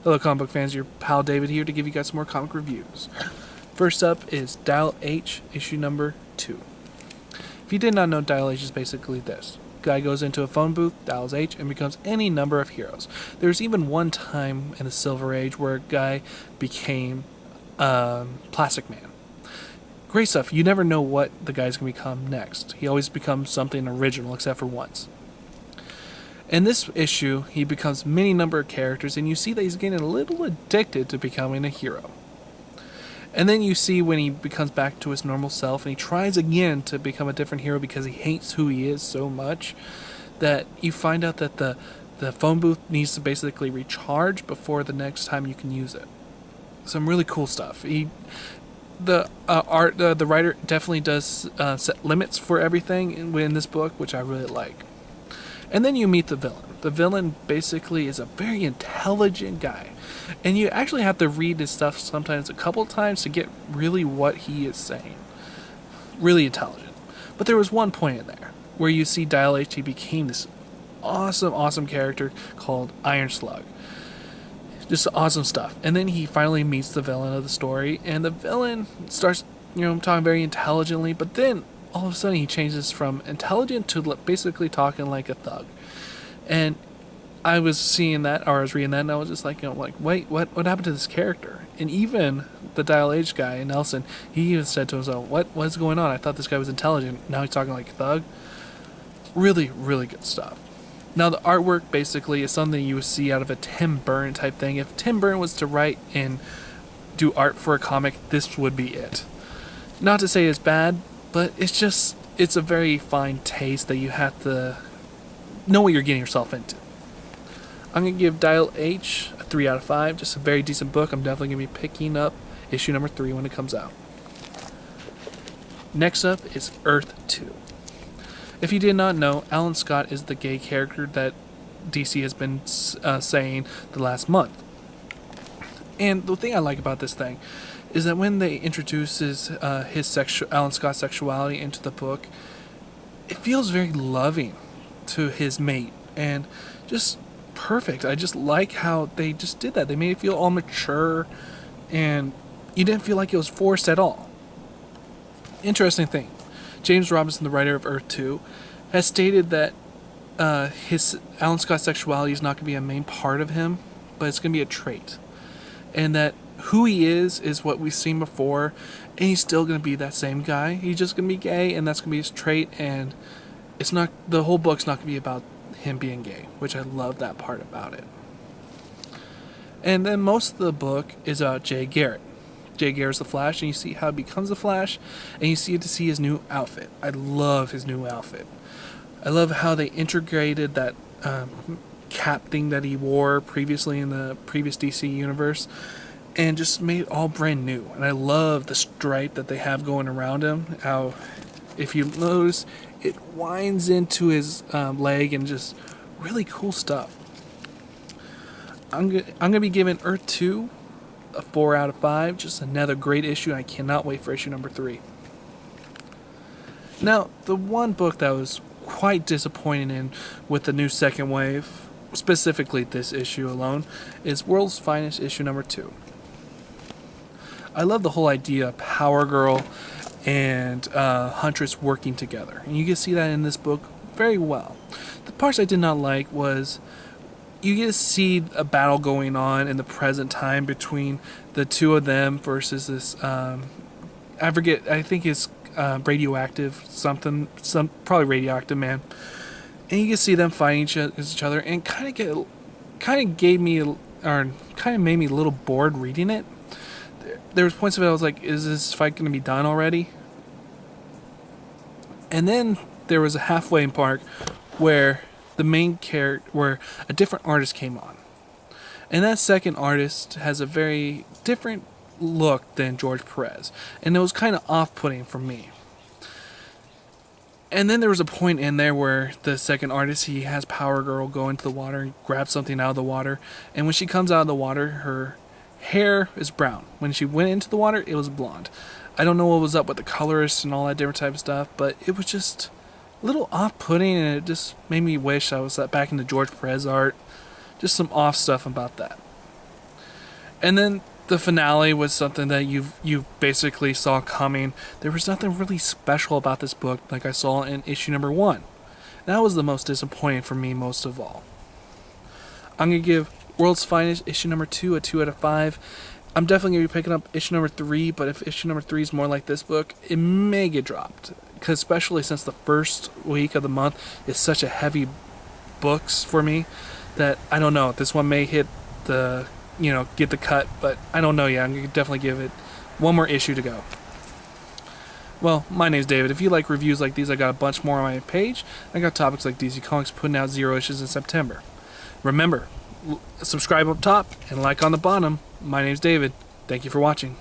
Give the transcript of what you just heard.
Hello comic book fans, your pal David here to give you guys some more comic reviews. First up is Dial H, issue number 2. If you did not know, Dial H is basically this. Guy goes into a phone booth, dials H, and becomes any number of heroes. There's even one time in the Silver Age where a guy became Plastic Man. Great stuff. You never know what the guy's going to become next. He always becomes something original except for once. In this issue, he becomes many number of characters, and you see that he's getting a little addicted to becoming a hero. And then you see when he becomes back to his normal self, and he tries again to become a different hero because he hates who he is so much, that you find out that the phone booth needs to basically recharge before the next time you can use it. Some really cool stuff. The writer definitely does set limits for everything in this book, which I really like. And then you meet the villain. The villain basically is a very intelligent guy. And you actually have to read his stuff sometimes a couple times to get really what he is saying. Really intelligent. But there was one point in there where you see Dial H, he became this awesome character called Iron Slug. Just awesome stuff. And then he finally meets the villain of the story, and the villain starts, talking very intelligently, but then all of a sudden he changes from intelligent to basically talking like a thug. And I was seeing that, or I was reading that, and I was just like, wait, what happened to this character? And even the Dial H guy, Nelson, he even said to himself, what's going on? I thought this guy was intelligent. Now he's talking like a thug. Really, really good stuff. Now the artwork basically is something you would see out of a Tim Burton type thing. If Tim Burton was to write and do art for a comic, this would be it. Not to say it's bad, but it's a very fine taste that you have to know what you're getting yourself into. I'm going to give Dial H a 3 out of 5. Just a very decent book. I'm definitely going to be picking up issue number 3 when it comes out. Next up is Earth 2. If you did not know, Alan Scott is the gay character that DC has been saying the last month. And the thing I like about this thing is that when they introduce Alan Scott's sexuality into the book, it feels very loving to his mate and just perfect. I just like how they just did that. They made it feel all mature, and you didn't feel like it was forced at all. Interesting thing, James Robinson, the writer of Earth 2, has stated that Alan Scott's sexuality is not going to be a main part of him, but it's going to be a trait. And that who he is what we've seen before, and he's still going to be that same guy. He's just going to be gay, and that's going to be his trait, and the whole book's not going to be about him being gay, which I love that part about it. And then most of the book is about Jay Garritt. Jay Garritt's the Flash, and you see how he becomes the Flash, and you see his new outfit. I love his new outfit. I love how they integrated that cap thing that he wore previously in the previous DC universe, and just made it all brand new. And I love the stripe that they have going around him. How, if you notice, it winds into his leg, and just really cool stuff. I'm gonna be giving Earth 2 a 4 out of 5. Just another great issue, and I cannot wait for issue number 3. Now, the one book that was quite disappointing in with the new second wave, specifically this issue alone, is World's Finest issue number 2. I love the whole idea of Power Girl and Huntress working together, and you can see that in this book very well. The parts I did not like was you get to see a battle going on in the present time between the two of them versus this I think it's radioactive something, probably radioactive man, and you can see them fighting each other, and kind of made me a little bored reading it. There was points of it I was like, is this fight going to be done already? And then there was a halfway mark where the main character, where a different artist came on. And that second artist has a very different look than George Perez. And it was kind of off-putting for me. And then there was a point in there where the second artist, he has Power Girl go into the water and grab something out of the water. And when she comes out of the water, her hair is brown. When she went into the water, it was blonde. I don't know what was up with the colorist and all that different type of stuff, but it was just a little off-putting, and it just made me wish I was back into George Perez art. Just some off stuff about that. And then the finale was something that you basically saw coming. There was nothing really special about this book like I saw in issue number 1. That was the most disappointing for me most of all. I'm going to give World's Finest issue number 2 a 2 out of 5. I'm definitely going to be picking up issue number 3, but if issue number 3 is more like this book, it may get dropped. Because especially since the first week of the month is such a heavy books for me that I don't know. This one may hit the, get the cut, but I don't know yet. I'm going to definitely give it one more issue to go. Well, my name's David. If you like reviews like these, I got a bunch more on my page. I got topics like DC Comics putting out 0 issues in September. Remember, subscribe up top and like on the bottom. My name's David. Thank you for watching.